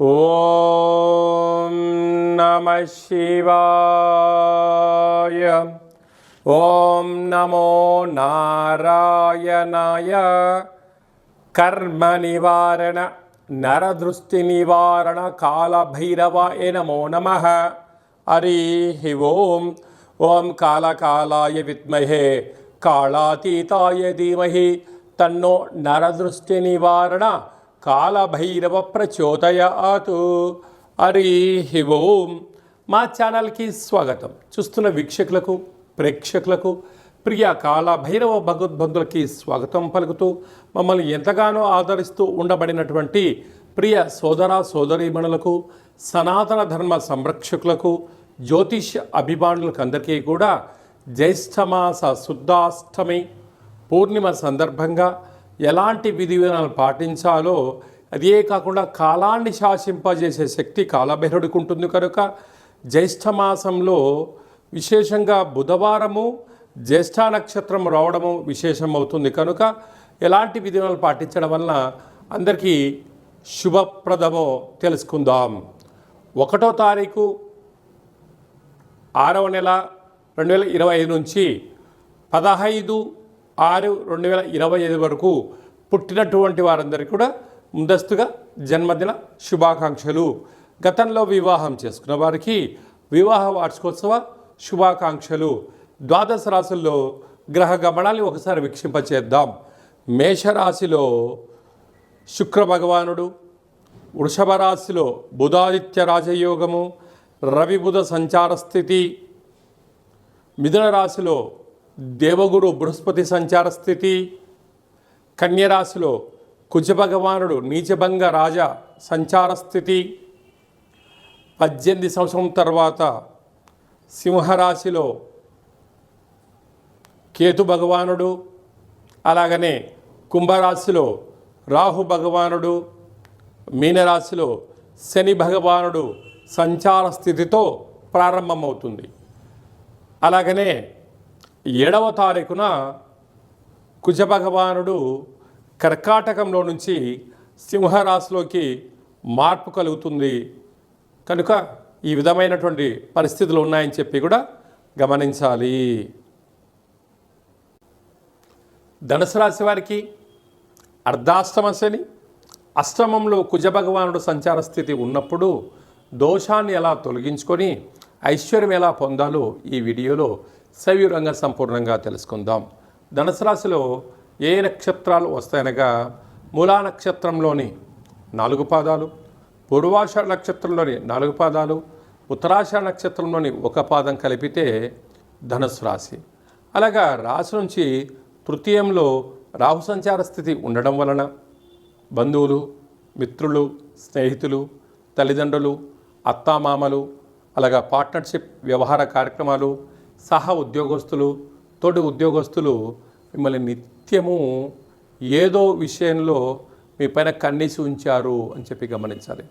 ఓం నమః శివాయ. ఓం నమో నారాయణాయ. కర్మ నివారణ నరదృష్టి నివారణ కాళభైరవాయ నమో నమః. హరి ఓం. ఓం కాళకాలాయ విద్మహే కాళాతీతాయ ధీమహి తన్నో నరదృష్టి నివారణ కాళభైరవ ప్రచోదయాత్. హరి ఓం. మా ఛానల్కి స్వాగతం. చూస్తున్న వీక్షకులకు, ప్రేక్షకులకు, ప్రియ కాళభైరవ భగవద్బంధులకి స్వాగతం పలుకుతూ మమ్మల్ని ఎంతగానో ఆదరిస్తూ ఉండబడినటువంటి ప్రియ సోదర సోదరీమణులకు, సనాతన ధర్మ సంరక్షకులకు, జ్యోతిష్య అభిమానులకు అందరికీ కూడా జ్యేష్ఠమాస శుద్ధాష్టమి పూర్ణిమ సందర్భంగా ఎలాంటి విధి విధానాలు పాటించాలో, అదే కాకుండా కాలాన్ని శాసింపజేసే శక్తి కాళభైరవుడికి ఉంటుంది కనుక జ్యేష్ఠమాసంలో విశేషంగా బుధవారము జ్యేష్ఠ నక్షత్రం రావడము విశేషమవుతుంది కనుక ఎలాంటి విధి విధానాలు పాటించడం వలన అందరికీ శుభప్రదమో తెలుసుకుందాం. 1వ తారీఖు 6వ నెల 2025 నుంచి 15/6/2025 వరకు పుట్టినటువంటి వారందరికీ కూడా ముందస్తుగా జన్మదిన శుభాకాంక్షలు. గతంలో వివాహం చేసుకున్న వారికి వివాహ వార్షికోత్సవ శుభాకాంక్షలు. ద్వాదశ రాశుల్లో గ్రహ గమనాన్ని ఒకసారి వీక్షింపచేద్దాం. మేషరాశిలో శుక్ర భగవానుడు, వృషభ రాశిలో బుధాదిత్య రాజయోగము, రవి బుధ సంచార స్థితి, మిథున రాశిలో దేవగురు బృహస్పతి సంచార స్థితి, కన్యరాశిలో కుజ భగవానుడు నీచభంగ రాజ సంచార స్థితి, 18 సంవత్సరం తర్వాత సింహరాశిలో కేతు భగవానుడు, అలాగనే కుంభరాశిలో రాహు భగవానుడు, మీనరాశిలో శని భగవానుడు సంచార స్థితితో ప్రారంభమవుతుంది. అలాగనే 7వ తారీఖున కుజ భగవానుడు కర్కాటకంలో నుంచి సింహరాశిలోకి మార్పు కలుగుతుంది కనుక ఈ విధమైనటువంటి పరిస్థితులు ఉన్నాయని చెప్పి కూడా గమనించాలి. ధనుసు రాశి వారికి అర్ధాష్టమ శని, అష్టమంలో కుజ భగవానుడు సంచార స్థితి ఉన్నప్పుడు దోషాన్ని ఎలా తొలగించుకొని ఐశ్వర్యం ఎలా పొందాలో ఈ వీడియోలో సవివరంగా సంపూర్ణంగా తెలుసుకుందాం. ధనుసు రాశిలో ఏ నక్షత్రాలు వస్తాయనగా మూలా నక్షత్రంలోని 4 పాదాలు, పూర్వాషాఢ నక్షత్రంలోని 4 పాదాలు, ఉత్తరాషాఢ నక్షత్రంలోని 1 పాదం కలిపితే ధనుసు రాశి. అలాగా రాశి నుంచి తృతీయంలో రాహు సంచార స్థితి ఉండడం వలన బంధువులు, మిత్రులు, స్నేహితులు, తల్లిదండ్రులు, అత్తామామలు, అలాగా పార్ట్నర్షిప్ వ్యవహార కార్యక్రమాలు, సహ ఉద్యోగస్తులు, తోటి ఉద్యోగస్తులు మిమ్మల్ని నిత్యము ఏదో విషయంలో మీ పైన కన్నేసి ఉంచారు అని చెప్పి గమనించాలి.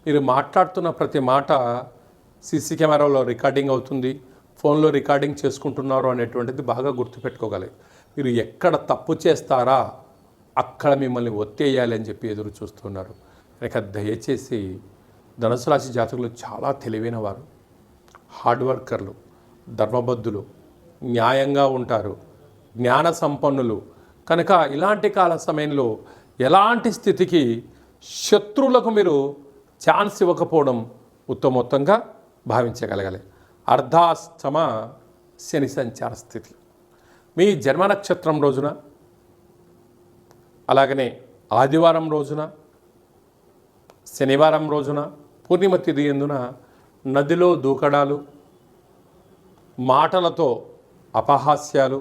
మీరు మాట్లాడుతున్న ప్రతి మాట సీసీ కెమెరాలో రికార్డింగ్ అవుతుంది, ఫోన్లో రికార్డింగ్ చేసుకుంటున్నారు అనేటువంటిది బాగా గుర్తుపెట్టుకోగలరు. మీరు ఎక్కడ తప్పు చేస్తారా అక్కడ మిమ్మల్ని ఒత్తేయాలి అని చెప్పి ఎదురు చూస్తున్నారు కనుక దయచేసి ధనుసు రాశి జాతకులు చాలా తెలివైన వారు, హార్డ్ వర్కర్లు, ధర్మబద్ధులు, న్యాయంగా ఉంటారు, జ్ఞాన సంపన్నులు కనుక ఇలాంటి కాల సమయంలో ఎలాంటి స్థితికి శత్రువులకు మీరు ఛాన్స్ ఇవ్వకపోవడం ఉత్తమోత్తంగా భావించగలగాలి. అర్ధాష్టమ శని సంచార స్థితి మీ జన్మ నక్షత్రం రోజున, అలాగనే ఆదివారం రోజున, శనివారం రోజున, పూర్ణిమ తిథి యందున నదిలో దూకడాలు, మాటలతో అపహాస్యాలు,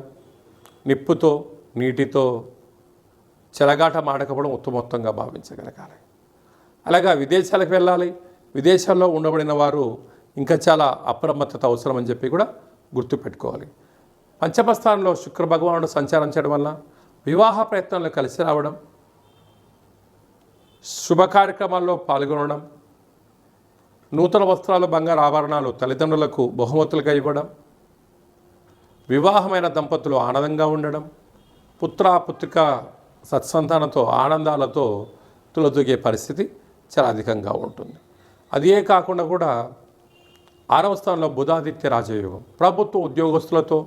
నిప్పుతో నీటితో చెలగాట మాడకపోవడం ఉత్తమోత్తంగా భావించగలగాలి. అలాగా విదేశాలకు వెళ్ళాలి, విదేశాల్లో ఉండబడిన వారు ఇంకా చాలా అప్రమత్తత అవసరం అని చెప్పి కూడా గుర్తుపెట్టుకోవాలి. పంచమ స్థానంలో శుక్ర భగవానుడు సంచారం చేయడం వల్ల వివాహ ప్రయత్నాల్లో కలిసి రావడం, శుభ కార్యక్రమాల్లో పాల్గొనడం, నూతన వస్త్రాలు, బంగారు ఆభరణాలు తల్లిదండ్రులకు బహుమతులుగా ఇవ్వడం, వివాహమైన దంపతులు ఆనందంగా ఉండడం, పుత్ర పుత్రిక సత్సంతానంతో ఆనందాలతో తులతూగే పరిస్థితి చాలా అధికంగా ఉంటుంది. అదే కాకుండా కూడా 6వ స్థానంలో బుధాదిత్య రాజయోగం ప్రభుత్వ ఉద్యోగస్తులతో,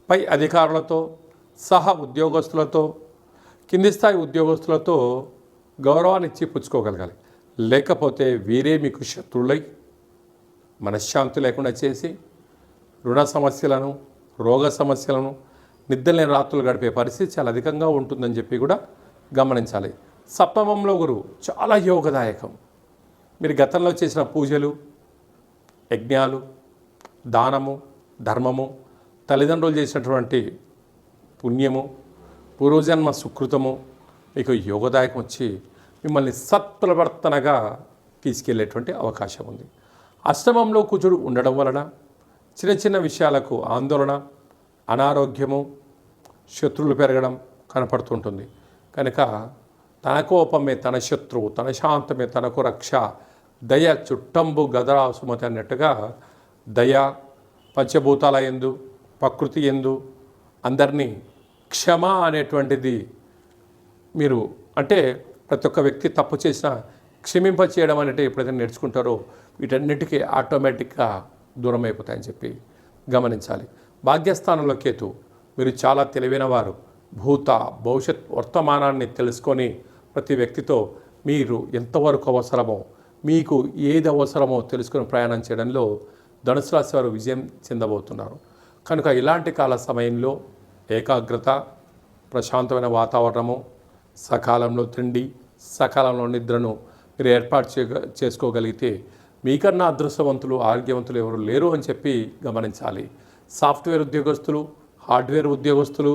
పై అధికారులతో, సహ ఉద్యోగస్తులతో, కింది స్థాయి ఉద్యోగస్తులతో గౌరవాన్ని ఇచ్చి పుచ్చుకోగలగాలి. లేకపోతే వీరే మీకు శత్రువులై మనశ్శాంతి లేకుండా చేసి రుణ సమస్యలను, రోగ సమస్యలను, నిద్రలేని రాత్రులు గడిపే పరిస్థితి చాలా అధికంగా ఉంటుందని చెప్పి కూడా గమనించాలి. సప్తమంలో గురువు చాలా యోగదాయకం. మీరు గతంలో చేసిన పూజలు, యజ్ఞాలు, దానము, ధర్మము, తల్లిదండ్రులు చేసినటువంటి పుణ్యము, పూర్వజన్మ సుకృతము మీకు యోగదాయకం వచ్చి మిమ్మల్ని సత్ప్రవర్తనగా తీసుకెళ్లేటువంటి అవకాశం ఉంది. అష్టమంలో కుజుడు ఉండడం వలన చిన్న చిన్న విషయాలకు ఆందోళన, అనారోగ్యము, శత్రువులు పెరగడం కనపడుతుంటుంది. కనుక తన కోపమే తన శత్రువు, తన శాంతమే తనకు రక్ష, దయ చుట్టంబు గదరా సుమతి అన్నట్టుగా దయ పంచభూతాల యందు, ప్రకృతి యందు అందరినీ క్షమ అనేటువంటిది మీరు అంటే ప్రతి ఒక్క వ్యక్తి తప్పు చేసినా క్షమింప చేయడం అనేది ఎప్పుడైతే నేర్చుకుంటారో వీటన్నిటికీ ఆటోమేటిక్గా దూరం అయిపోతాయని చెప్పి గమనించాలి. భాగ్యస్థానంలో కేతు, మీరు చాలా తెలివైన వారు. భూత భవిష్యత్ వర్తమానాన్ని తెలుసుకొని ప్రతి వ్యక్తితో మీరు ఎంతవరకు అవసరమో, మీకు ఏది అవసరమో తెలుసుకొని ప్రయాణం చేయడంలో ధనుసు రాశి వారు విజయం చెందబోతున్నారు. కనుక ఇలాంటి కాల సమయంలో ఏకాగ్రత, ప్రశాంతమైన వాతావరణము, సకాలంలో తిండి, సకాలంలో నిద్రను మీరు ఏర్పాటు చేసుకోగలిగితే మీకన్నా అదృష్టవంతులు, ఆరోగ్యవంతులు ఎవరు లేరు అని చెప్పి గమనించాలి. సాఫ్ట్వేర్ ఉద్యోగస్తులు, హార్డ్వేర్ ఉద్యోగస్తులు,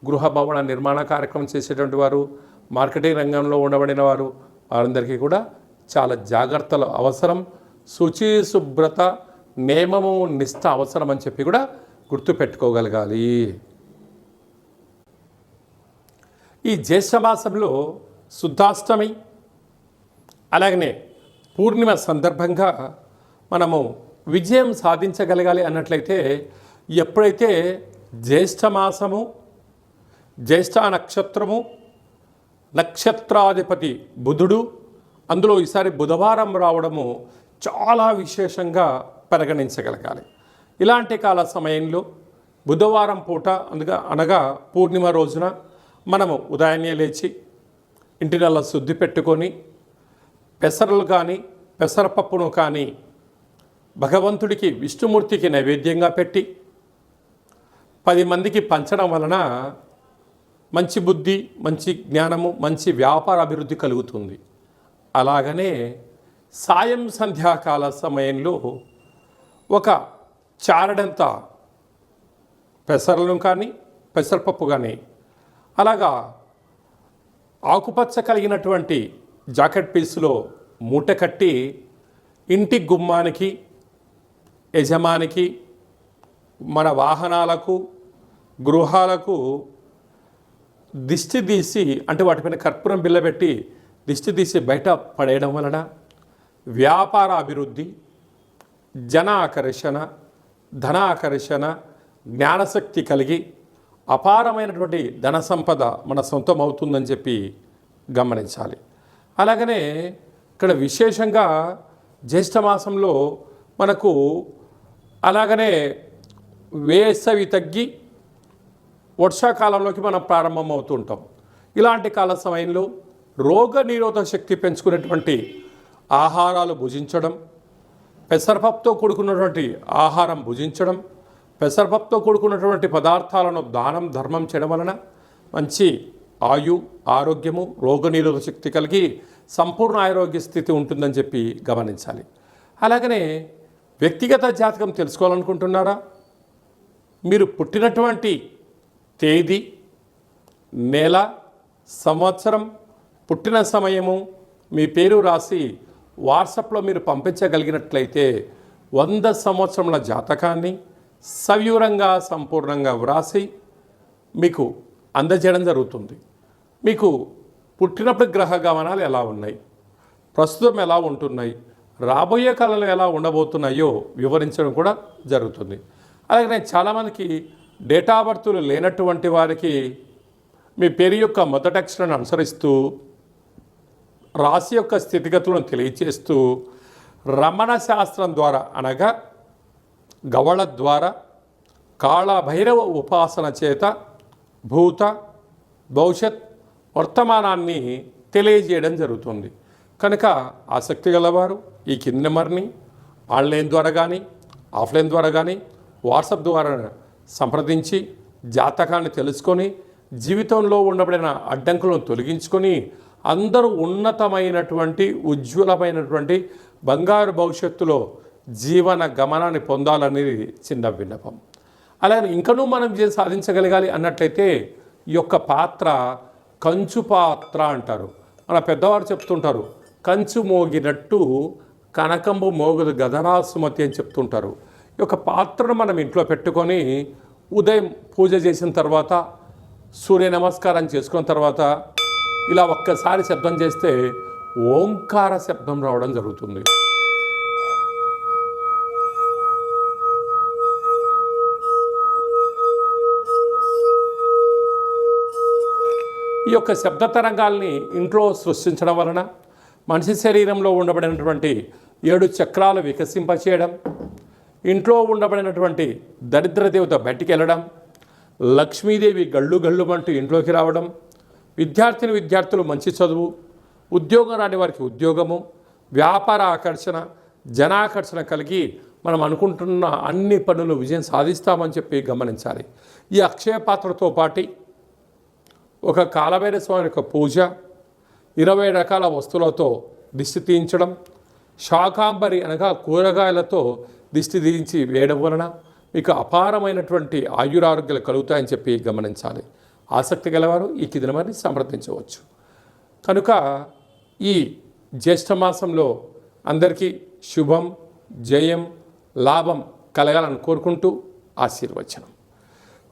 గృహ భవన నిర్మాణ కార్యక్రమం చేసేటువంటి వారు, మార్కెటింగ్ రంగంలో ఉండబడిన వారు, వారందరికీ కూడా చాలా జాగ్రత్తలు అవసరం. శుచి శుభ్రత, నియమము, నిష్ఠ అవసరం అని చెప్పి కూడా గుర్తుపెట్టుకోగలగాలి. ఈ జ్యేష్ఠమాసంలో శుద్ధాష్టమి అలాగనే పూర్ణిమ సందర్భంగా మనము విజయం సాధించగలగాలి అన్నట్లయితే ఎప్పుడైతే జ్యేష్ఠమాసము, జ్యేష్ఠ నక్షత్రము, నక్షత్రాధిపతి బుధుడు, అందులో ఈసారి బుధవారం రావడము చాలా విశేషంగా పరిగణించగలగాలి. ఇలాంటి కాల సమయంలో బుధవారం పూట అనగా పూర్ణిమ రోజున మనము ఉదయాన్నే లేచి ఇంటినల్లా శుద్ధి పెట్టుకొని పెసరలు కానీ పెసరపప్పును కానీ భగవంతుడికి విష్ణుమూర్తికి నైవేద్యంగా పెట్టి 10 మందికి పంచడం వలన మంచి బుద్ధి, మంచి జ్ఞానము, మంచి వ్యాపార అభివృద్ధి కలుగుతుంది. అలాగనే సాయం సంధ్యాకాల సమయంలో ఒక చారడంత పెసరలను కానీ పెసరపప్పు కానీ అలాగా ఆకుపచ్చ కలిగినటువంటి జాకెట్ పీసులో మూట కట్టి ఇంటి గుమ్మానికి, యజమానికి, మన వాహనాలకు, గృహాలకు దిష్టి తీసి అంటే వాటిపైన కర్పూరం బిళ్ళ పెట్టి దిష్టి తీసి బయట పడేయడం వలన వ్యాపార అభివృద్ధి, జన ఆకర్షణ, ధన ఆకర్షణ, జ్ఞానశక్తి కలిగి అపారమైనటువంటి ధన సంపద మన సొంతం అవుతుందని చెప్పి గమనించాలి. అలాగనే ఇక్కడ విశేషంగా జ్యేష్ఠమాసంలో మనకు అలాగనే వేసవి తగ్గి వర్షాకాలంలోకి మనం ప్రారంభం అవుతూ ఉంటాం. ఇలాంటి కాల సమయంలో రోగ నిరోధక శక్తి పెంచుకునేటువంటి ఆహారాలు భుజించడం, పెసరపప్పుతో కూడుకున్నటువంటి ఆహారం భుజించడం, పెసరపప్పుతో కూడుకున్నటువంటి పదార్థాలను దానం ధర్మం చేయడం వలన మంచి ఆరోగ్యము, రోగనిరోధక శక్తి కలిగి సంపూర్ణ ఆరోగ్య స్థితి ఉంటుందని చెప్పి గమనించాలి. అలాగనే వ్యక్తిగత జాతకం తెలుసుకోవాలనుకుంటున్నారా? మీరు పుట్టినటువంటి తేదీ, నెల, సంవత్సరం, పుట్టిన సమయము, మీ పేరు రాసి వాట్సాప్లో మీరు పంపించగలిగినట్లయితే 100 సంవత్సరముల జాతకాన్ని సవివరంగా సంపూర్ణంగా వ్రాసి మీకు అందజేయడం జరుగుతుంది. మీకు పుట్టినప్పుడు గ్రహ గమనాలు ఎలా ఉన్నాయి, ప్రస్తుతం ఎలా ఉంటున్నాయి, రాబోయే కాలంలో ఎలా ఉండబోతున్నాయో వివరించడం కూడా జరుగుతుంది. అలాగే చాలామందికి డేట్ ఆఫ్ బర్త్లు లేనటువంటి వారికి మీ పేరు యొక్క మొదటి అక్షరాన్ని అనుసరిస్తూ రాశి యొక్క స్థితిగతులను తెలియచేస్తూ రమణ శాస్త్రం ద్వారా అనగా గవళ ద్వారా కాళభైరవ ఉపాసన చేత భూత భవిష్యత్ వర్తమానాన్ని తెలియజేయడం జరుగుతుంది. కనుక ఆసక్తి గలవారు ఈ కింది నెంబర్ని ఆన్లైన్ ద్వారా కానీ ఆఫ్లైన్ ద్వారా కానీ వాట్సాప్ ద్వారా సంప్రదించి జాతకాన్ని తెలుసుకొని జీవితంలో ఉండబడిన అడ్డంకులను తొలగించుకొని అందరూ ఉన్నతమైనటువంటి ఉజ్వలమైనటువంటి బంగారు భవిష్యత్తులో జీవన గమనాన్ని పొందాలనేది చిన్న విన్నపం. అలాగే ఇంకనూ మనం సాధించగలగాలి అన్నట్లయితే ఈ యొక్క పాత్ర కంచు పాత్ర అంటారు. మన పెద్దవారు చెప్తుంటారు, కంచు మోగినట్టు కనకంబు మోగదు గదరా సుమతి అని చెప్తుంటారు. ఈ యొక్క పాత్రను మనం ఇంట్లో పెట్టుకొని ఉదయం పూజ చేసిన తర్వాత సూర్య నమస్కారం చేసుకున్న తర్వాత ఇలా ఒక్కసారి శబ్దం చేస్తే ఓంకార శబ్దం రావడం జరుగుతుంది. ఈ యొక్క శబ్ద తరంగాల్ని ఇంట్లో సృష్టించడం వలన మనిషి శరీరంలో ఉండబడినటువంటి 7 చక్రాలు వికసింపచేయడం, ఇంట్లో ఉండబడినటువంటి దరిద్ర దేవత బయటికి వెళ్ళడం, లక్ష్మీదేవి గళ్ళు గళ్ళుమంటూ ఇంట్లోకి రావడం, విద్యార్థులు మంచి చదువు, ఉద్యోగం రాని వారికి ఉద్యోగము, వ్యాపార ఆకర్షణ, జనాకర్షణ కలిగి మనం అనుకుంటున్న అన్ని పనులు విజయం సాధిస్తామని చెప్పి గమనించాలి. ఈ అక్షయ పాత్రతో పాటు ఒక కాలభైరవ స్వామి యొక్క పూజ, 20 రకాల వస్తువులతో దిష్టి తీయించడం, శాకాంబరి అనగా కూరగాయలతో దిష్టి తీయించి వేయడం వలన మీకు అపారమైనటువంటి ఆయురారోగ్యాలు కలుగుతాయని చెప్పి గమనించాలి. ఆసక్తి గలవారు ఈ కింది నెంబర్ని సంప్రదించవచ్చు. కనుక ఈ జ్యేష్ఠ మాసంలో అందరికీ శుభం, జయం, లాభం కలగాలని కోరుకుంటూ ఆశీర్వచనం.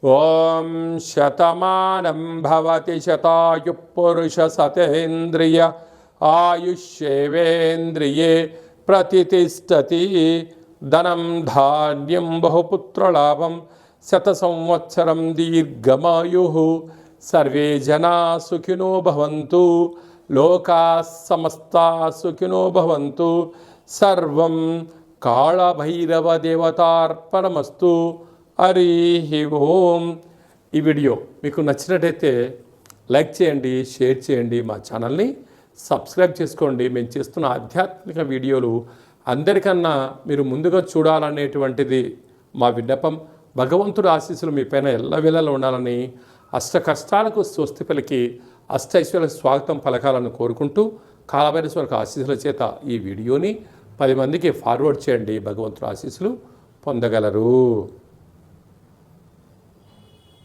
ఓం శతమానం భవతి శతాయుః పురుష సతేంద్రియ ఆయుష్యేవేంద్రియే ప్రతిష్టతి. ధనం ధాన్యం బహుపుత్రలాభం శత సంవత్సరం దీర్ఘమాయుః. సర్వే జనా సుఖినో భవంతు. లోకా సమస్తా సుఖినో భవంతు. సర్వం కాళభైరవ దేవతార్పణమస్తు. హరి ఓం. ఈ వీడియో మీకు నచ్చినట్టయితే లైక్ చేయండి, షేర్ చేయండి, మా ఛానల్ని సబ్స్క్రైబ్ చేసుకోండి. మేము చేస్తున్న ఆధ్యాత్మిక వీడియోలు అందరికన్నా మీరు ముందుగా చూడాలనేటువంటిది మా విన్నపం. భగవంతుడి ఆశీస్సులు మీ పైన ఎల్లవేళలా ఉండాలని, అష్ట కష్టాలకు స్వస్తి పలికి అష్టైశ్వర్య స్వాగతం పలకాలను కోరుకుంటూ కాలభైరవ ఆశీస్సుల చేత ఈ వీడియోని 10 మందికి ఫార్వర్డ్ చేయండి. భగవంతుడి ఆశీస్సులు పొందగలరు.